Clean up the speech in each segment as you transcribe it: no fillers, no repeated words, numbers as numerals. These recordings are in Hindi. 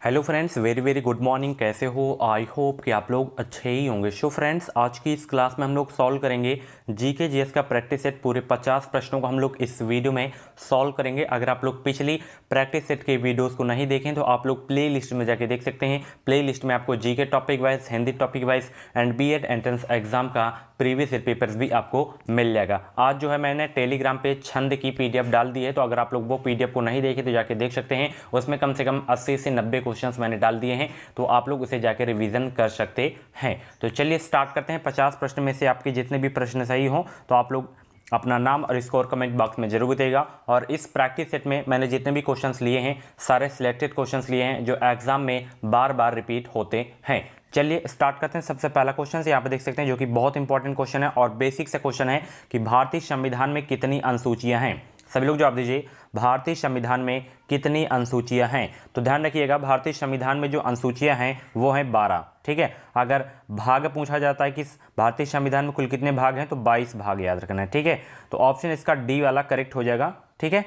Hello friends, very very good morning. कैसे हो? आई होप कि आप लोग अच्छे ही होंगे। सो फ्रेंड्स, आज की इस क्लास में हम लोग सॉल्व करेंगे जीके जीएस का प्रैक्टिस सेट। पूरे 50 प्रश्नों को हम लोग इस वीडियो में सॉल्व करेंगे। अगर आप लोग पिछली प्रैक्टिस सेट के वीडियोस को नहीं देखें तो आप लोग प्ले लिस्ट में जाके देख सकते हैं। प्ले लिस्ट में आपको GK topic wise, Hindi topic wise and BEd entrance exam का प्रीवियस ईयर पेपर्स भी आपको मिल जाएगा। आज जो है मैंने टेलीग्राम पे छंद की पीडीएफ डाल दी है, तो अगर आप लोग वो पीडीएफ को नहीं देखे तो जाके देख सकते हैं। उसमें कम से कम 80 से 90 क्वेश्चंस मैंने डाल दिए हैं, तो आप लोग उसे जाके रिवीजन कर सकते हैं। तो चलिए स्टार्ट करते हैं। 50 प्रश्न में से आपके जितने भी प्रश्न सही हो तो आप लोग अपना नाम और स्कोर कमेंट बॉक्स में जरूर बताइएगा। और इस प्रैक्टिस सेट में मैंने जितने भी क्वेश्चंस लिए हैं सारे सिलेक्टेड क्वेश्चंस लिए हैं जो एग्जाम में बार बार रिपीट होते हैं। चलिए स्टार्ट करते हैं। सबसे पहला क्वेश्चन यहाँ पे देख सकते हैं, जो कि बहुत इंपॉर्टेंट क्वेश्चन है और बेसिक से क्वेश्चन है कि भारतीय संविधान में कितनी अनुसूचियां हैं। सभी लोग जवाब दीजिए, भारतीय संविधान में कितनी अनुसूचियां हैं। तो ध्यान रखिएगा, भारतीय संविधान में जो अनुसूचियां हैं वो हैं 12। ठीक है, अगर भाग पूछा जाता है कि भारतीय संविधान में कुल कितने भाग हैं तो 22 भाग याद रखना है। ठीक है, तो ऑप्शन इसका डी वाला करेक्ट हो जाएगा। ठीक है,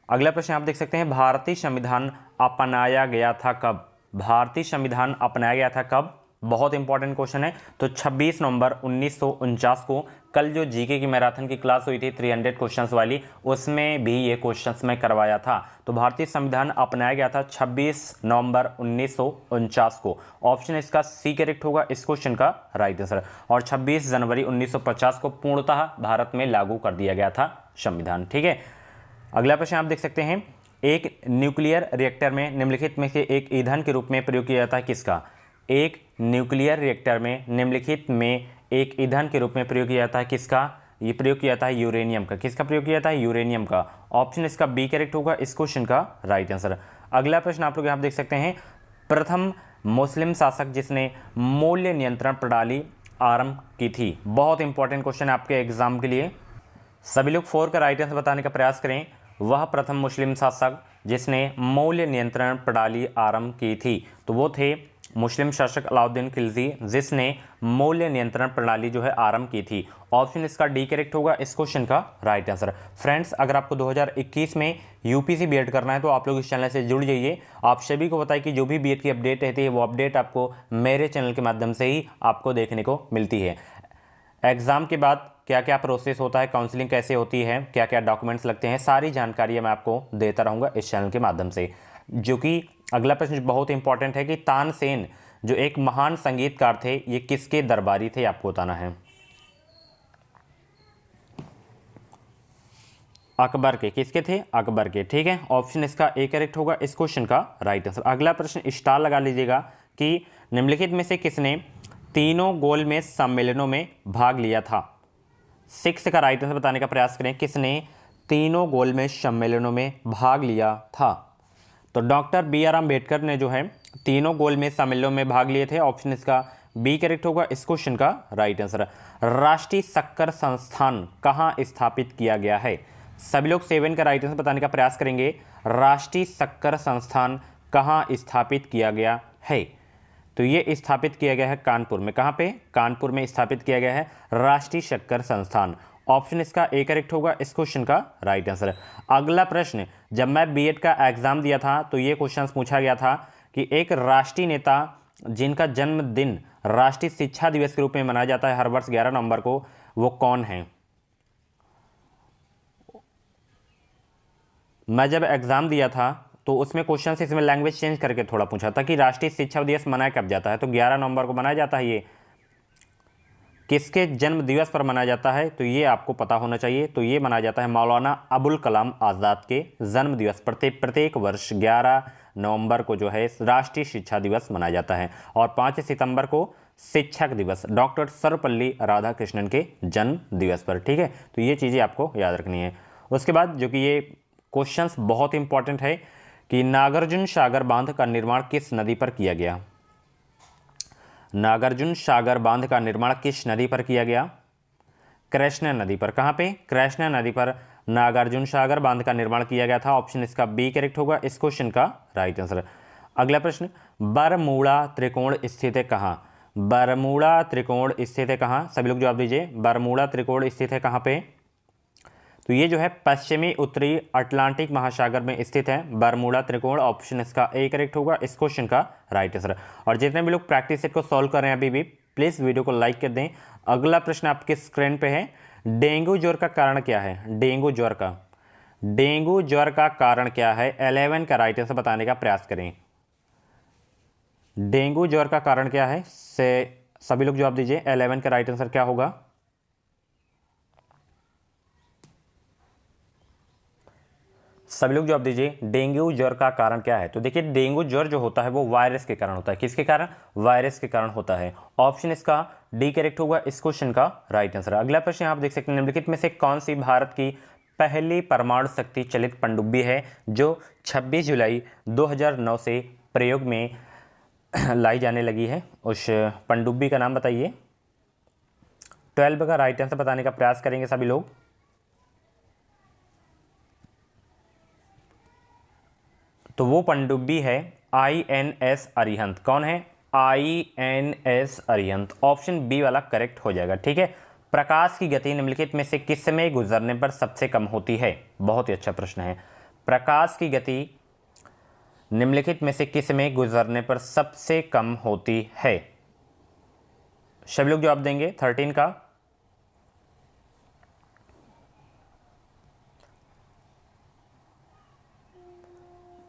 अगला प्रश्न आप देख सकते हैं, भारतीय संविधान अपनाया गया था कब। भारतीय संविधान अपनाया गया था कब, बहुत इंपॉर्टेंट क्वेश्चन है। तो 26 नवंबर 1949 को, कल जो जीके की मैराथन की क्लास हुई थी 300 क्वेश्चंस वाली, उसमें भी ये क्वेश्चंस मैं करवाया था। तो भारतीय संविधान अपनाया गया था 26 नवंबर 1949 को। ऑप्शन इसका सी करेक्ट होगा इस क्वेश्चन का राइट आंसर। और 26 जनवरी 1950 को पूर्णतः भारत में लागू कर दिया गया था संविधान। ठीक है, अगला प्रश्न आप देख सकते हैं, एक न्यूक्लियर रिएक्टर में निम्नलिखित में से एक ईंधन के रूप में प्रयोग किया जाता है किसका। एक न्यूक्लियर रिएक्टर में निम्नलिखित में एक ईंधन के रूप में प्रयोग किया जाता है किसका। ये प्रयोग किया जाता है यूरेनियम का। किसका प्रयोग किया जाता है? यूरेनियम का। ऑप्शन इसका बी करेक्ट होगा इस क्वेश्चन का राइट आंसर। अगला प्रश्न आप लोग यहाँ देख सकते हैं, प्रथम मुस्लिम शासक जिसने मूल्य नियंत्रण प्रणाली आरंभ की थी। बहुत इंपॉर्टेंट क्वेश्चन है आपके एग्जाम के लिए। सभी लोग 4 का राइट आंसर बताने का प्रयास करें। वह प्रथम मुस्लिम शासक जिसने मूल्य नियंत्रण प्रणाली आरंभ की थी, तो वो थे मुस्लिम शासक अलाउद्दीन खिलजी, जिसने मूल्य नियंत्रण प्रणाली जो है आरंभ की थी। ऑप्शन इसका डी करेक्ट होगा इस क्वेश्चन का राइट आंसर। फ्रेंड्स, अगर आपको 2021 में यूपीसी बीएड करना है तो आप लोग इस चैनल से जुड़ जाइए। आप सभी को बताइए कि जो भी बीएड की अपडेट रहती है वो अपडेट आपको मेरे चैनल के माध्यम से ही आपको देखने को मिलती है। एग्जाम के बाद क्या क्या प्रोसेस होता है, काउंसलिंग कैसे होती है, क्या क्या डॉक्यूमेंट्स लगते हैं, सारी जानकारी मैं आपको देता रहूँगा इस चैनल के माध्यम से। जो कि अगला प्रश्न बहुत इंपॉर्टेंट है कि तानसेन जो एक महान संगीतकार थे, ये किसके दरबारी थे, आपको बताना है। अकबर के। किसके थे? अकबर के। ठीक है, ऑप्शन इसका ए करेक्ट होगा इस क्वेश्चन का राइट आंसर। अगला प्रश्न स्टार लगा लीजिएगा कि निम्नलिखित में से किसने तीनों गोलमेज सम्मेलनों में भाग लिया था। 6 का राइट आंसर बताने का प्रयास करें, किसने तीनों गोलमेज सम्मेलनों में भाग लिया था। तो डॉक्टर बी आर अम्बेडकर ने जो है तीनों गोलमेज सम्मेलनों में भाग लिए थे। ऑप्शन इसका बी करेक्ट होगा इस क्वेश्चन का राइट आंसर। राष्ट्रीय शक्कर संस्थान कहाँ स्थापित किया गया है। सभी लोग 7 का राइट आंसर बताने का प्रयास करेंगे। राष्ट्रीय शक्कर संस्थान कहाँ स्थापित किया गया है, तो ये स्थापित किया गया है कानपुर में। कहाँ पे? कानपुर में स्थापित किया गया है राष्ट्रीय शक्कर संस्थान। ऑप्शन इसका ए करेक्ट होगा इस क्वेश्चन का राइट आंसर। अगला प्रश्न, जब मैं बीएड का एग्जाम दिया था तो ये क्वेश्चन पूछा गया था कि एक राष्ट्रीय नेता जिनका जन्मदिन राष्ट्रीय शिक्षा दिवस के रूप में मनाया जाता है हर वर्ष 11 नवंबर को, वो कौन है। मैं जब एग्जाम दिया था तो उसमें क्वेश्चन से इसमें लैंग्वेज चेंज करके थोड़ा पूछा था कि राष्ट्रीय शिक्षा दिवस मनाया कब जाता है, तो 11 नवंबर को मनाया जाता है। ये किसके जन्म दिवस पर मनाया जाता है, तो ये आपको पता होना चाहिए। तो ये मनाया जाता है मौलाना अबुल कलाम आज़ाद के जन्म दिवस पर। प्रत्येक वर्ष 11 नवंबर को जो है राष्ट्रीय शिक्षा दिवस मनाया जाता है और 5 सितंबर को शिक्षक दिवस डॉक्टर सर्वपल्ली राधाकृष्णन के जन्म दिवस पर। ठीक है, तो ये चीज़ें आपको याद रखनी है। उसके बाद जो कि ये क्वेश्चंस बहुत इंपॉर्टेंट है कि नागार्जुन सागर बांध का निर्माण किस नदी पर किया गया। नागार्जुन सागर बांध का निर्माण किस नदी पर किया गया? कृष्णा नदी पर। कहां पे? कृष्णा नदी पर नागार्जुन सागर बांध का निर्माण किया गया था। ऑप्शन इसका बी करेक्ट होगा इस क्वेश्चन का राइट आंसर। अगला प्रश्न, बरमूडा त्रिकोण स्थित है कहां। बरमूडा त्रिकोण स्थित है कहां? सभी लोग जवाब दीजिए, बरमूडा त्रिकोण स्थित है कहां पे? तो ये जो है पश्चिमी उत्तरी अटलांटिक महासागर में स्थित है। बरमूडा त्रिकोण, ऑप्शन इसका ए करेक्ट होगा इस क्वेश्चन का राइट आंसर। और जितने भी लोग प्रैक्टिस सेट को सॉल्व कर रहे हैं अभी भी प्लीज़ वीडियो को लाइक कर दें। अगला प्रश्न आपके स्क्रीन पे है, डेंगू ज्वर का कारण क्या है? डेंगू ज्वर का कारण क्या है? 11 का राइट आंसर बताने का प्रयास करें। डेंगू ज्वर का कारण क्या है से सभी लोग जवाब दीजिए। 11 का राइट आंसर क्या होगा? सभी लोग जवाब दीजिए, डेंगू ज्वर का कारण क्या है? तो देखिए डेंगू ज्वर जो होता है वो वायरस के कारण होता है। किसके कारण? वायरस के कारण होता है। ऑप्शन इसका डी करेक्ट होगा इस क्वेश्चन का राइट आंसर। अगला प्रश्न आप देख सकते हैं, निम्नलिखित में से कौन सी भारत की पहली परमाणु शक्ति चलित पनडुब्बी है जो 26 जुलाई 2009 से प्रयोग में लाई जाने लगी है? उस पनडुब्बी का नाम बताइए। 12 का राइट आंसर बताने का प्रयास करेंगे सभी लोग। तो वो पनडुब्बी है INS अरिहंत। कौन है? INS अरिहंत। ऑप्शन बी वाला करेक्ट हो जाएगा। ठीक है। प्रकाश की गति निम्नलिखित में से किस में गुजरने पर सबसे कम होती है? बहुत ही अच्छा प्रश्न है। प्रकाश की गति निम्नलिखित में से किस में गुजरने पर सबसे कम होती है? सभी लोग जवाब देंगे 13 का।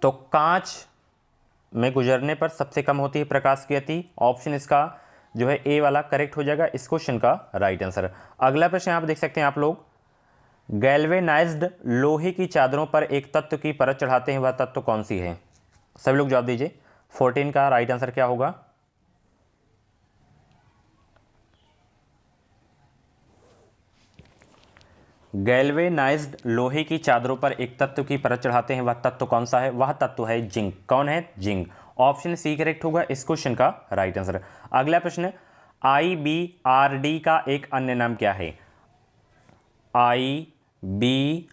तो कांच में गुजरने पर सबसे कम होती है प्रकाश की गति। ऑप्शन इसका जो है ए वाला करेक्ट हो जाएगा इस क्वेश्चन का राइट आंसर। अगला प्रश्न आप देख सकते हैं आप लोग, गैल्वेनाइज्ड लोहे की चादरों पर एक तत्व की परत चढ़ाते हैं, वह तत्व कौन सी है? सभी लोग जवाब दीजिए। 14 का राइट आंसर क्या होगा? गैल्वेनाइज्ड लोहे की चादरों पर एक तत्व की परत चढ़ाते हैं, वह तत्व कौन सा है? वह तत्व है जिंक। कौन है? जिंक। ऑप्शन सी करेक्ट होगा इस क्वेश्चन का राइट आंसर। अगला प्रश्न, IBRD का एक अन्य नाम क्या है? IBRD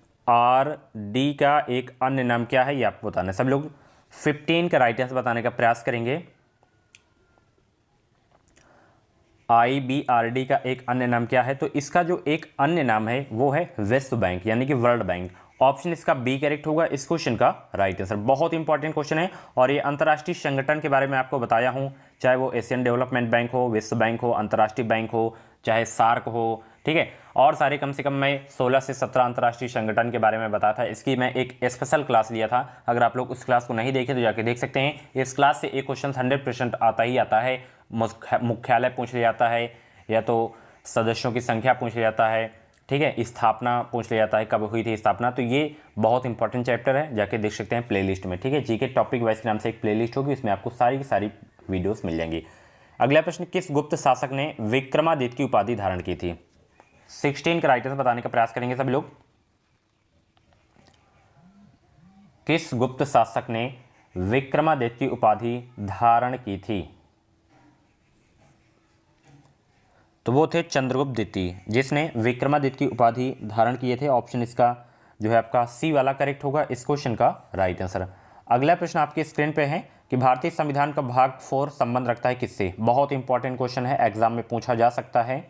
का एक अन्य नाम क्या है ये आपको बताना है। सब लोग 15 का राइट आंसर बताने का प्रयास करेंगे। IBRD का एक अन्य नाम क्या है? तो इसका जो एक अन्य नाम है वो है विश्व बैंक यानी कि वर्ल्ड बैंक। ऑप्शन इसका बी करेक्ट होगा इस क्वेश्चन का राइट आंसर। बहुत इंपॉर्टेंट क्वेश्चन है और ये अंतर्राष्ट्रीय संगठन के बारे में आपको बताया हूं, चाहे वो एशियन डेवलपमेंट बैंक हो, विश्व बैंक हो, अंतर्राष्ट्रीय बैंक हो, चाहे सार्क हो, ठीक है, और सारे कम से कम मैं 16 से 17 अंतर्राष्ट्रीय संगठन के बारे में बताया था। इसकी मैं एक स्पेशल क्लास लिया था। अगर आप लोग उस क्लास को नहीं देखे तो जाके देख सकते हैं। इस क्लास से एक क्वेश्चन 100% आता ही आता है। मुख्यालय पूछ लिया जाता है या तो सदस्यों की संख्या पूछ लिया जाता है, ठीक है, स्थापना पूछ लिया जाता है, कब हुई थी स्थापना। तो ये बहुत इंपॉर्टेंट चैप्टर है, जाके देख सकते हैं प्लेलिस्ट में। ठीक है, जीके टॉपिक वाइज के नाम से एक प्लेलिस्ट होगी, इसमें आपको सारी की सारी वीडियोस मिल जाएंगी। अगला प्रश्न, किस गुप्त शासक ने विक्रमादित्य की उपाधि धारण की थी? 16 के राइट आंसर बताने का प्रयास करेंगे सभी लोग। किस गुप्त शासक ने विक्रमादित्य की उपाधि धारण की थी? तो वो थे चंद्रगुप्त द्वितीय, जिसने विक्रमादित्य की उपाधि धारण किए थे। ऑप्शन इसका जो है आपका सी वाला करेक्ट होगा इस क्वेश्चन का राइट आंसर। अगला प्रश्न आपके स्क्रीन पे है कि भारतीय संविधान का भाग 4 संबंध रखता है किससे? बहुत इंपॉर्टेंट क्वेश्चन है, एग्जाम में पूछा जा सकता है।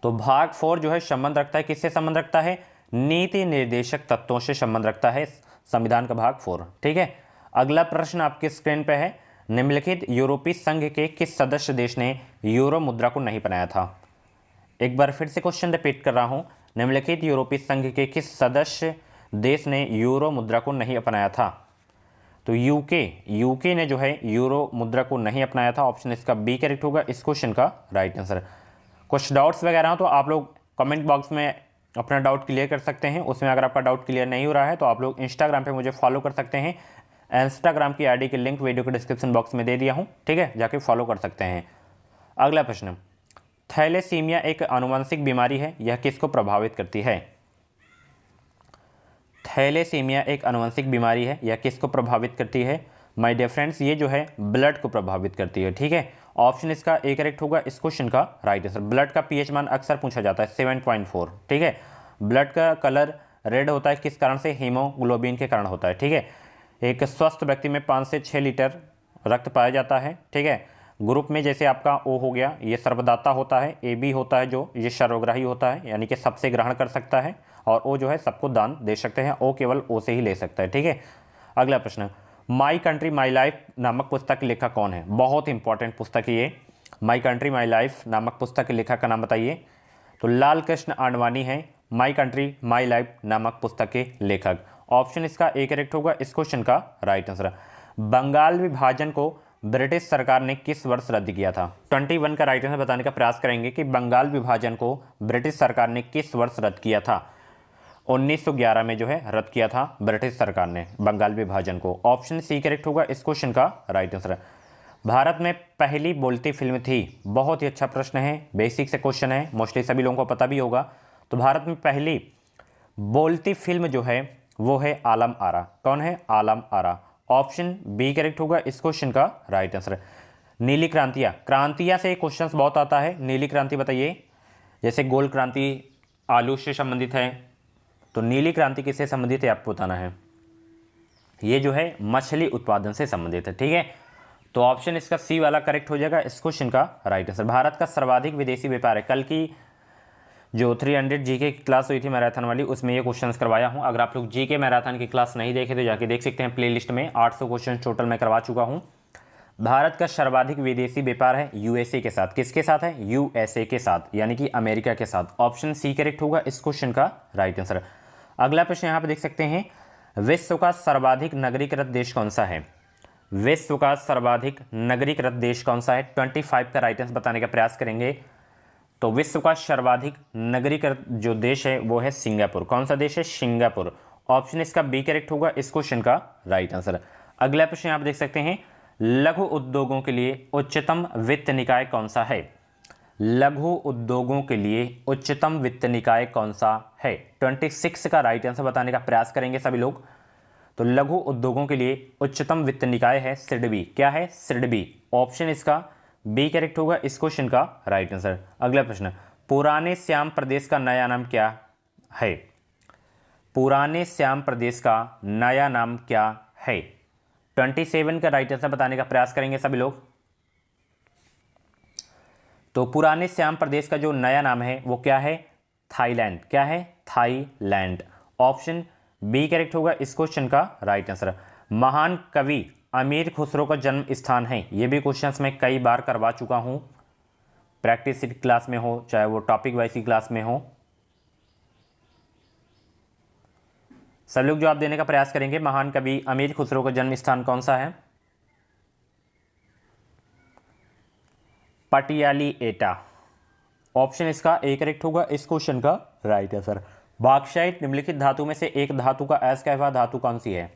तो भाग 4 जो है संबंध रखता है किससे? संबंध रखता है नीति निर्देशक तत्वों से संबंध रखता है संविधान का भाग 4। ठीक है, अगला प्रश्न आपके स्क्रीन पे है, निम्नलिखित यूरोपीय संघ के किस सदस्य देश ने यूरो मुद्रा को नहीं अपनाया था? एक बार फिर से क्वेश्चन रिपीट कर रहा हूं, निम्नलिखित यूरोपीय संघ के किस सदस्य देश ने यूरो मुद्रा को नहीं अपनाया था? तो यूके ने जो है यूरो मुद्रा को नहीं अपनाया था। ऑप्शन इसका बी करेक्ट होगा इस क्वेश्चन का राइट आंसर। कुछ डाउट्स वगैरह हो तो आप लोग कमेंट बॉक्स में अपना डाउट क्लियर कर सकते हैं। उसमें अगर आपका डाउट क्लियर नहीं हो रहा है तो आप लोग इंस्टाग्राम पे मुझे फॉलो कर सकते हैं। इंस्टाग्राम की आईडी की लिंक वीडियो के डिस्क्रिप्शन बॉक्स में दे दिया हूँ, ठीक है, जाके फॉलो कर सकते हैं। अगला प्रश्न, थैलेसीमिया एक आनुवंशिक बीमारी है, यह किसको प्रभावित करती है? थैलेसीमिया एक आनुवंशिक बीमारी है, यह किसको प्रभावित करती है? माय डियर फ्रेंड्स, ये जो है ब्लड को प्रभावित करती है। ठीक है, ऑप्शन इसका ए करेक्ट होगा इस क्वेश्चन का राइट आंसर। ब्लड का पीएच मान अक्सर पूछा जाता है 7.4। ठीक है, ब्लड का कलर रेड होता है किस कारण से? हीमोग्लोबिन के कारण होता है। ठीक है, एक स्वस्थ व्यक्ति में 5 से 6 लीटर रक्त पाया जाता है। ठीक है, ग्रुप में जैसे आपका ओ हो गया, ये सर्वदाता होता है, ए बी होता है जो ये सर्वग्राही होता है, यानी कि सबसे ग्रहण कर सकता है, और ओ जो है सबको दान दे सकते हैं, ओ केवल ओ से ही ले सकता है। ठीक है, अगला प्रश्न, माई कंट्री माई लाइफ नामक पुस्तक के लेखक कौन है? बहुत इंपॉर्टेंट पुस्तक है ये, माई कंट्री माई लाइफ नामक पुस्तक के लेखक का नाम बताइए। तो लाल कृष्ण आडवाणी है माई कंट्री माई लाइफ नामक पुस्तक के लेखक। ऑप्शन इसका ए करेक्ट होगा इस क्वेश्चन का राइट आंसर। बंगाल विभाजन को ब्रिटिश सरकार ने किस वर्ष रद्द किया था? 21 का राइट आंसर बताने का प्रयास करेंगे कि बंगाल विभाजन को ब्रिटिश सरकार ने किस वर्ष रद्द किया था। 1911 में जो है रद्द किया था ब्रिटिश सरकार ने बंगाल विभाजन को। ऑप्शन सी करेक्ट होगा इस क्वेश्चन का राइट आंसर। भारत में पहली बोलती फिल्म थी, बहुत ही अच्छा प्रश्न है, बेसिक से क्वेश्चन है, मोस्टली सभी लोगों को पता भी होगा। तो भारत में पहली बोलती फिल्म जो है वो है आलम आरा। कौन है? Alam Ara. Option B correct होगा इस क्वेश्चन का राइट आंसर। नीली क्रांतियाँ, क्रांतियाँ से क्वेश्चन बहुत आता है, नीली क्रांति बताइए। जैसे गोल क्रांति आलू से संबंधित है, तो नीली क्रांति किससे संबंधित है आपको बताना है। ये जो है मछली उत्पादन से संबंधित है। ठीक है, तो ऑप्शन इसका सी वाला करेक्ट हो जाएगा इस क्वेश्चन का राइट आंसर। भारत का सर्वाधिक विदेशी व्यापार है, कल की जो 300 जीके की क्लास हुई थी मैराथन वाली, उसमें ये क्वेश्चंस करवाया हूँ। अगर आप लोग जीके मैराथन की क्लास नहीं देखे तो जाके देख सकते हैं, प्लेलिस्ट में 800 क्वेश्चन टोटल मैं करवा चुका हूँ। भारत का सर्वाधिक विदेशी व्यापार है यूएसए के साथ। किसके साथ है? यूएसए के साथ, यानी कि अमेरिका के साथ। ऑप्शन सी करेक्ट होगा इस क्वेश्चन का राइट आंसर। अगला प्रश्न यहाँ पर देख सकते हैं, विश्व का सर्वाधिक नगरीकृत देश कौन सा है? विश्व का सर्वाधिक नगरीकृत देश कौन सा है? 25 का राइट आंसर बताने का प्रयास करेंगे। तो विश्व का सर्वाधिक नगरीकृत जो देश है वो है सिंगापुर। कौन सा देश है? सिंगापुर। ऑप्शन इसका बी करेक्ट होगा इस क्वेश्चन का राइट आंसर। अगला प्रश्न आप देख सकते हैं, लघु उद्योगों के लिए उच्चतम वित्त निकाय कौन सा है? लघु उद्योगों के लिए उच्चतम वित्त निकाय कौन सा है? 26 का राइट आंसर बताने का प्रयास करेंगे सभी लोग। तो लघु उद्योगों के लिए उच्चतम वित्त निकाय है सिडबी। क्या है? सिडबी। ऑप्शन इसका बी करेक्ट होगा इस क्वेश्चन का राइट आंसर। अगला प्रश्न, पुराने श्याम प्रदेश का नया नाम क्या है? पुराने श्याम प्रदेश का नया नाम क्या है? 27 का राइट आंसर बताने का प्रयास करेंगे सभी लोग। तो पुराने श्याम प्रदेश का जो नया नाम है वो क्या है? थाईलैंड। क्या है? थाईलैंड। ऑप्शन बी करेक्ट होगा इस क्वेश्चन का राइट आंसर। महान कवि अमीर खुसरो का जन्म स्थान है, ये भी क्वेश्चंस मैं कई बार करवा चुका हूं, प्रैक्टिस सीट क्लास में हो चाहे वो टॉपिक वाइज की क्लास में हो। सब लोग जवाब देने का प्रयास करेंगे, महान कवि अमीर खुसरो का जन्म स्थान कौन सा है? पटियाली एटा। ऑप्शन इसका ए करेक्ट होगा इस क्वेश्चन का राइट आंसर। बॉक्साइट निम्नलिखित धातु में से एक धातु का अयस्क धातु कौन सी है?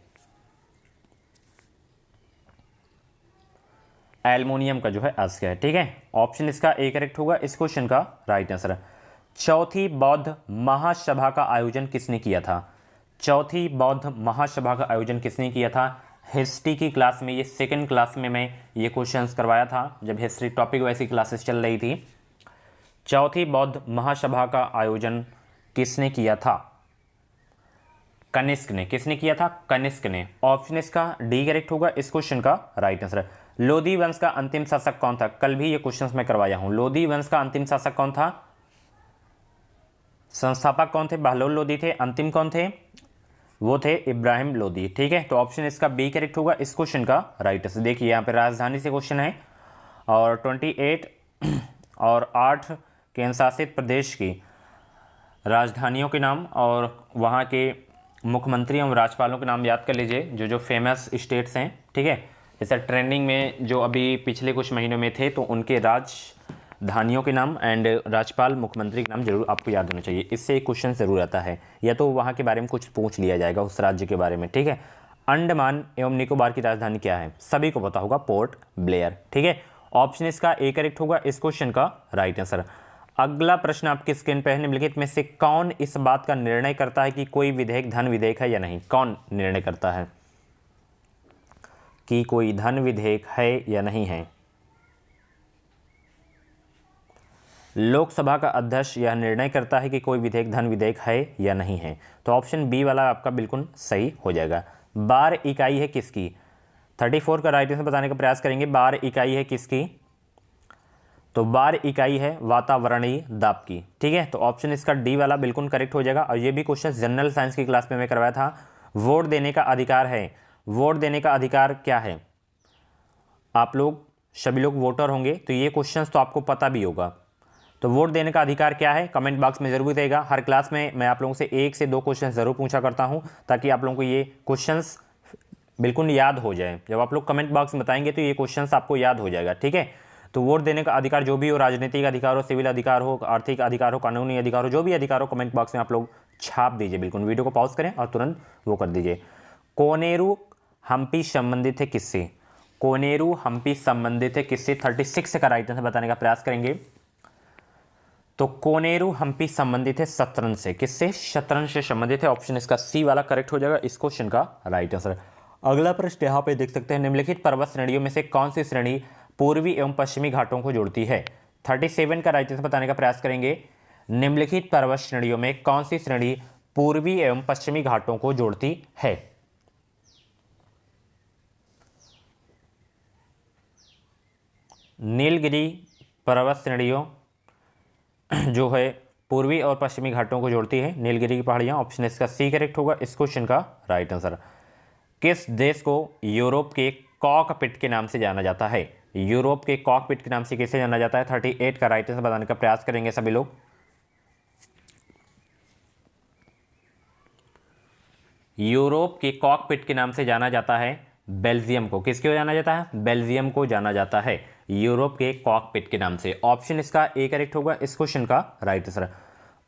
एल्युमिनियम का जो है अयस्क है। ठीक है, ऑप्शन इसका ए करेक्ट होगा इस क्वेश्चन का राइट आंसर। चौथी बौद्ध महासभा का आयोजन किसने किया था? चौथी बौद्ध महासभा का आयोजन किसने किया था? हिस्ट्री की क्लास में, ये सेकंड क्लास में मैं ये क्वेश्चंस करवाया था जब हिस्ट्री टॉपिक वैसी क्लासेस चल रही थी। चौथी बौद्ध महासभा का आयोजन किसने किया था? कनिष्क ने। किसने किया था? कनिष्क ने। ऑप्शन इसका डी करेक्ट होगा इस क्वेश्चन का राइट आंसर। लोधी वंश का अंतिम शासक कौन था? कल भी ये क्वेश्चंस मैं करवाया हूं। लोधी वंश का अंतिम शासक कौन था? संस्थापक कौन थे? बहलोल लोधी थे। अंतिम कौन थे? वो थे इब्राहिम लोधी। ठीक है, तो ऑप्शन इसका बी करेक्ट होगा इस क्वेश्चन का राइट आंसर। देखिए यहाँ पे राजधानी से क्वेश्चन है और 28 और 8 केंद्र शासित प्रदेश की राजधानियों के नाम और वहाँ के मुख्यमंत्री एवं राज्यपालों के नाम याद कर लीजिए, जो जो फेमस स्टेट्स हैं। ठीक है, जैसे ट्रेंडिंग में जो अभी पिछले कुछ महीनों में थे, तो उनके राजधानियों के नाम एंड राज्यपाल मुख्यमंत्री के नाम जरूर आपको याद होना चाहिए। इससे एक क्वेश्चन ज़रूर आता है, या तो वहाँ के बारे में कुछ पूछ लिया जाएगा उस राज्य के बारे में। ठीक है, अंडमान एवं निकोबार की राजधानी क्या है? सभी को पता होगा, पोर्ट ब्लेयर। ठीक है, ऑप्शन इसका ए करेक्ट होगा इस क्वेश्चन का राइट आंसर। अगला प्रश्न आपकी स्क्रीन पर है, निम्नलिखित में से कौन इस बात का निर्णय करता है कि कोई विधेयक धन विधेयक है या नहीं? कौन निर्णय करता है कि कोई धन विधेयक है या नहीं है? लोकसभा का अध्यक्ष यह निर्णय करता है कि कोई विधेयक धन विधेयक है या नहीं है। तो ऑप्शन बी वाला आपका बिल्कुल सही हो जाएगा। बार इकाई है किसकी? 34 का राइट आंसर बताने का प्रयास करेंगे। बार इकाई है किसकी? तो बार इकाई है वातावरणीय दाब की। ठीक है, तो ऑप्शन इसका डी वाला बिल्कुल करेक्ट हो जाएगा। और ये भी क्वेश्चन जनरल साइंस की क्लास में मैं करवाया था। वोट देने का अधिकार है, वोट देने का अधिकार क्या है? आप लोग सभी लोग वोटर होंगे, तो ये क्वेश्चंस तो आपको पता भी होगा। तो वोट देने का अधिकार क्या है, कमेंट बॉक्स में जरूर देगा। हर क्लास में मैं आप लोगों से 1 से 2 क्वेश्चन जरूर पूछा करता हूं, ताकि आप लोगों को ये क्वेश्चंस बिल्कुल याद हो जाए। जब आप लोग कमेंट बॉक्स में बताएंगे तो ये क्वेश्चंस आपको याद हो जाएगा। ठीक है, तो वोट देने का अधिकार जो भी हो, राजनीतिक अधिकार हो, सिविल अधिकार हो, आर्थिक अधिकार हो, कानूनी अधिकार हो, जो भी अधिकार हो, कमेंट बॉक्स में आप लोग छाप दीजिए। बिल्कुल वीडियो को पॉज करें और तुरंत वो कर दीजिए। कोनेरू हम्पी संबंधित है किससे? कोनेरू हम्पी संबंधित है किससे? 36 का राइट आंसर बताने का प्रयास करेंगे। तो कोनेरू हम्पी संबंधित है शतरंज से। किससे? शतरंज से संबंधित है। ऑप्शन इसका सी वाला करेक्ट हो जाएगा इस क्वेश्चन का राइट आंसर। अगला प्रश्न यहाँ पे देख सकते हैं, निम्नलिखित पर्वत श्रेणियों में से कौन सी श्रेणी पूर्वी एवं पश्चिमी घाटों को जोड़ती है? 37 का राइट आंसर बताने का प्रयास करेंगे। निम्नलिखित पर्वत श्रेणियों में कौन सी श्रेणी पूर्वी एवं पश्चिमी घाटों को जोड़ती है? नीलगिरी पर्वत श्रेणियों जो है पूर्वी और पश्चिमी घाटों को जोड़ती है, नीलगिरी की पहाड़ियां। ऑप्शन इसका सी करेक्ट होगा इस क्वेश्चन का राइट आंसर। किस देश को यूरोप के कॉकपिट के नाम से जाना जाता है? यूरोप के कॉकपिट के नाम से किसे जाना जाता है? 38 का राइट आंसर बताने का प्रयास करेंगे सभी लोग। यूरोप के कॉकपिट के नाम से जाना जाता है बेल्जियम को। किसको जाना जाता है? बेल्जियम को जाना जाता है यूरोप के कॉकपिट के नाम से। ऑप्शन इसका ए करेक्ट होगा इस क्वेश्चन का राइट आंसर।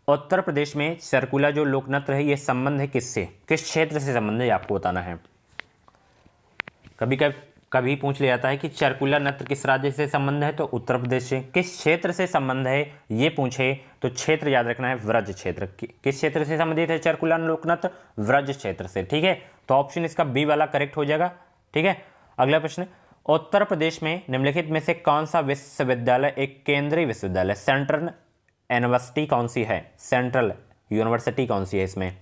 उत्तर प्रदेश में सर्कुलर जो लोक नृत्य है, ये संबंध है किससे? किस क्षेत्र से संबंध है, आपको बताना है। कभी पूछ लिया जाता है कि सर्कुलर नृत्य किस राज्य से संबंध है, तो उत्तर प्रदेश से। किस क्षेत्र से संबंध है ये पूछे तो क्षेत्र याद रखना है, व्रज क्षेत्र। किस क्षेत्र से संबंधित है सर्कुलर लोक नृत्य? व्रज क्षेत्र से। ठीक है, तो ऑप्शन इसका बी वाला करेक्ट हो जाएगा। ठीक है, अगला प्रश्न, उत्तर प्रदेश में निम्नलिखित में से कौन सा विश्वविद्यालय एक केंद्रीय विश्वविद्यालय, सेंट्रल यूनिवर्सिटी कौन सी है? सेंट्रल यूनिवर्सिटी कौन सी है इसमें?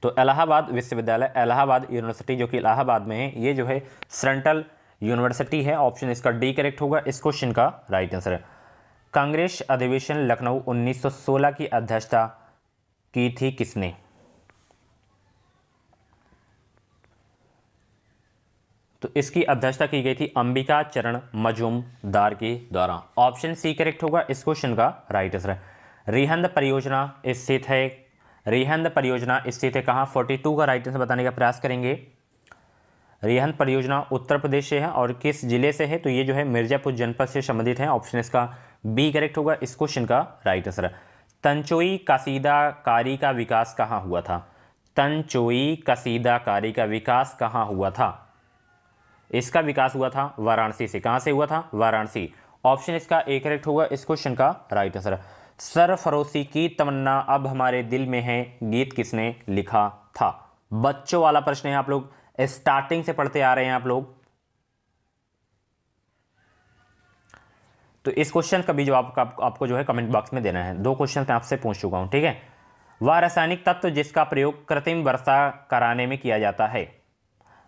तो इलाहाबाद विश्वविद्यालय, इलाहाबाद यूनिवर्सिटी जो कि इलाहाबाद में है, ये जो है सेंट्रल यूनिवर्सिटी है। ऑप्शन इसका डी करेक्ट होगा इस क्वेश्चन का राइट आंसर। कांग्रेस अधिवेशन लखनऊ 1916 की अध्यक्षता की थी किसने? तो इसकी अध्यक्षता की गई थी अंबिका चरण मजूमदार के द्वारा। ऑप्शन सी करेक्ट होगा इस क्वेश्चन का राइट आंसर। रिहंद परियोजना स्थित है, रिहंद परियोजना स्थित है कहाँ? 42 का राइट आंसर बताने का प्रयास करेंगे। रिहंद परियोजना उत्तर प्रदेश से है और किस जिले से है? तो ये जो है मिर्जापुर जनपद से संबंधित है। ऑप्शन इसका बी करेक्ट होगा इस क्वेश्चन का राइट आंसर। तंचोई कसीदाकारी का विकास कहाँ हुआ था? तंचोई कसीदाकारी का विकास कहाँ हुआ था? इसका विकास हुआ था वाराणसी से। कहां से हुआ था? वाराणसी। ऑप्शन इसका ए करेक्ट होगा इस क्वेश्चन का राइट आंसर। सरफरोशी की तमन्ना अब हमारे दिल में है गीत किसने लिखा था? बच्चों वाला प्रश्न है, आप लोग स्टार्टिंग से पढ़ते आ रहे हैं आप लोग, तो इस क्वेश्चन का भी जवाब आपको जो है कमेंट बॉक्स में देना है। 2 क्वेश्चन मैं आपसे पूछ चुका हूं। ठीक है, वह रासायनिक तत्व जिसका प्रयोग कृत्रिम वर्षा कराने में किया जाता है,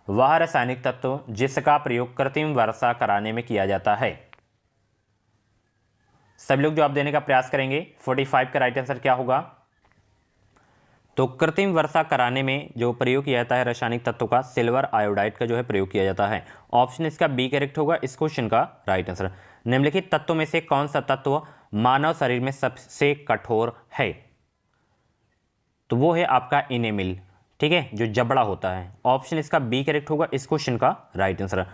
वह रासायनिक तत्व जिसका प्रयोग कृत्रिम वर्षा कराने में किया जाता है। सभी लोग जवाब देने का प्रयास करेंगे। 45 का राइट आंसर क्या होगा? तो कृत्रिम वर्षा कराने में जो प्रयोग किया जाता है रासायनिक तत्व का, सिल्वर आयोडाइड का जो है प्रयोग किया जाता है। ऑप्शन इसका बी करेक्ट होगा इस क्वेश्चन का राइट आंसर। निम्नलिखित तत्वों में से कौन सा तत्व मानव शरीर में सबसे कठोर है? तो वो है आपका इनेमिल। ठीक है, जो जबड़ा होता है। ऑप्शन इसका बी करेक्ट होगा इस क्वेश्चन का राइट आंसर।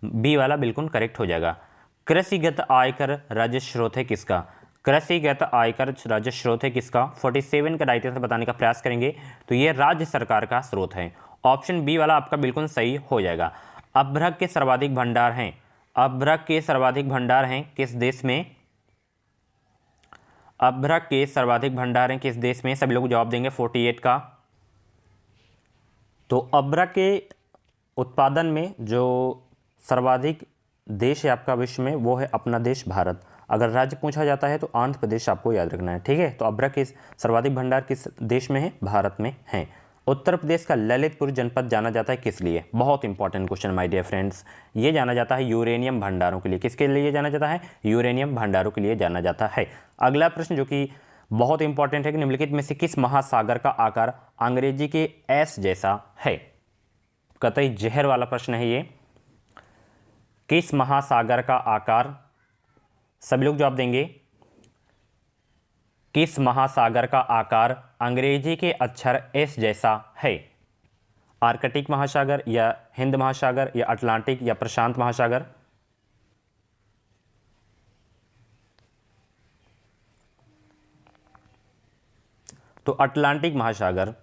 बी वाला बिल्कुल करेक्ट हो जाएगा। कृषिगत आयकर राजस्व स्रोत है किसका? कृषिगत आयकर राजस्व स्रोत है किसका? 47 का राइट आंसर बताने का प्रयास करेंगे। तो ये राज्य सरकार का स्रोत है। ऑप्शन बी वाला आपका बिल्कुल सही हो जाएगा। अभ्रक के सर्वाधिक भंडार हैं, अभ्रक के सर्वाधिक भंडार हैं किस देश में? अभ्रक के सर्वाधिक भंडार हैं किस देश में? सभी लोग जवाब देंगे 48 का। तो अभ्रक के उत्पादन में जो सर्वाधिक देश है आपका विश्व में, वो है अपना देश भारत। अगर राज्य पूछा जाता है तो आंध्र प्रदेश आपको याद रखना है। ठीक है, तो अभ्रक के सर्वाधिक भंडार किस देश में है? भारत में है। उत्तर प्रदेश का ललितपुर जनपद जाना जाता है किस लिए? बहुत important question my dear friends. ये जाना जाता है यूरेनियम भंडारों के लिए। किसके लिए जाना जाता है? यूरेनियम भंडारों के लिए जाना जाता है। अगला प्रश्न जो कि बहुत इंपॉर्टेंट है कि निम्नलिखित में से किस महासागर का आकार अंग्रेजी के एस जैसा है? कतई जहर वाला प्रश्न है ये। किस महासागर का आकार, सभी लोग जवाब देंगे, किस महासागर का आकार अंग्रेजी के अक्षर एस जैसा है? आर्कटिक महासागर या हिंद महासागर या अटलांटिक या प्रशांत महासागर? तो अटलांटिक महासागर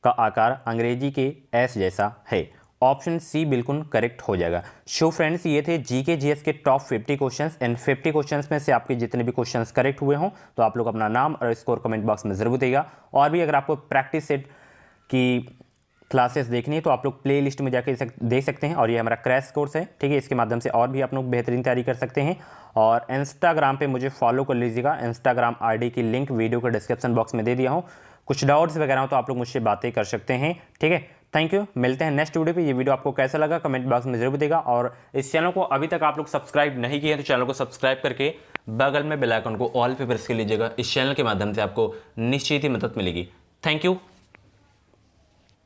का आकार अंग्रेजी के एस जैसा है। ऑप्शन सी बिल्कुल करेक्ट हो जाएगा। सो फ्रेंड्स, ये थे जीके जीएस के टॉप 50 क्वेश्चंस। एंड 50 क्वेश्चंस में से आपके जितने भी क्वेश्चंस करेक्ट हुए हों तो आप लोग अपना नाम और स्कोर कमेंट बॉक्स में जरूर देगा। और भी अगर आपको प्रैक्टिस सेट की क्लासेस देखनी है तो आप लोग प्ले लिस्ट में जाकर देख सकते हैं। और ये हमारा क्रैश कोर्स है, ठीक है। इसके माध्यम से और भी आप लोग बेहतरीन तैयारी कर सकते हैं। और इंस्टाग्राम पे मुझे फॉलो कर लीजिएगा। इंस्टाग्राम आईडी की लिंक वीडियो के डिस्क्रिप्शन बॉक्स में दे दिया हूँ। कुछ डाउट्स वगैरह हो तो आप लोग मुझसे बातें कर सकते हैं, ठीक है। थैंक यू, मिलते हैं नेक्स्ट वीडियो पे। ये वीडियो आपको कैसा लगा कमेंट बॉक्स में जरूर देगा। और इस चैनल को अभी तक आप लोग सब्सक्राइब नहीं किए हैं तो चैनल को सब्सक्राइब करके बगल में बेल आइकन को ऑल पे प्रेस कर लीजिएगा। इस चैनल के माध्यम से आपको निश्चित ही मदद मिलेगी। Thank you.